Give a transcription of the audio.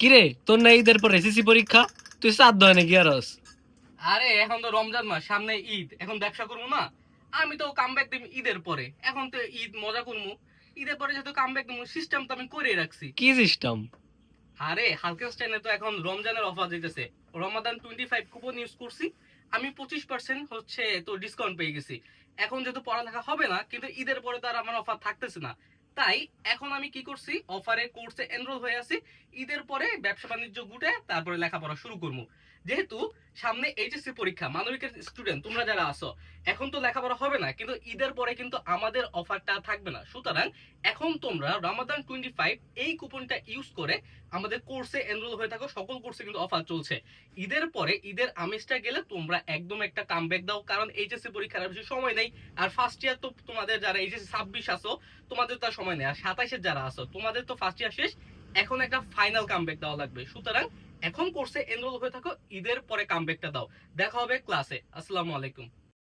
কিরে তোর না ঈদের পর এসএসসি পরীক্ষা, তুই সাত দয় নাকি আরস? আরে এখন তো রমজান মাস, সামনে ঈদ, এখন ব্যবসা করবো না? আমি তো কামব্যাক দিব ঈদের পরে। এখন তো ঈদ মজা করবো, ঈদের পরে যেহেতু কামব্যাক দিব, সিস্টেম তো আমি করে রাখছি। কি সিস্টেম? আরে হালকেনস্টাইনে তো এখন রমজানের অফার দিতেছে। রমাদান 25 কুপন ইউজ করছি, আমি 25% হচ্ছে তো ডিসকাউন্ট পেয়ে গেছি। এখন যেহেতু পড়ালেখা হবে না, কিন্তু ঈদের পরে তো আর আমার অফার থাকতেছে না, তাই এখন আমি কি করছি, অফারে কোর্সে এনরোল হয়ে আছি। ঈদের পরে ব্যবসা বাণিজ্য গুটে তারপরে লেখাপড়া শুরু করবো। যেহেতু সামনে এইচএসসি পরীক্ষা, মানবিকের স্টুডেন্ট তোমরা যারা আছো, এখন তো লেখাপড়া হবে না, কিন্তু ঈদের পরে কিন্তু আমাদের অফারটা থাকবে না। সুতরাং এখন তোমরা রমাদান 25 এই কুপনটা ইউজ করে আমাদের কোর্সে এনরোল হয়ে থাকো। সকল কোর্সে কিন্তু অফার চলছে। ঈদের পরে ঈদের আমেজটা গেলে তোমরা একদম একটা কামব্যাক দাও, কারণ এইচএসসি পরীক্ষার আর বেশি সময় নেই। আর ফার্স্ট ইয়ার তো তোমাদের যারা এইচএসসি 26 আসো, তোমাদের তো আর সময় নেই। আর 27-এর যারা আসো, তোমাদের তো ফার্স্ট ইয়ার শেষ, এখন একটা ফাইনাল কামব্যাক দেওয়া লাগবে। সুতরাং এখন কোর্সে এনরোল হয়ে থাকো, ঈদের পরে কামব্যাকটা দাও। দেখা হবে ক্লাসে। আসসালামু আলাইকুম।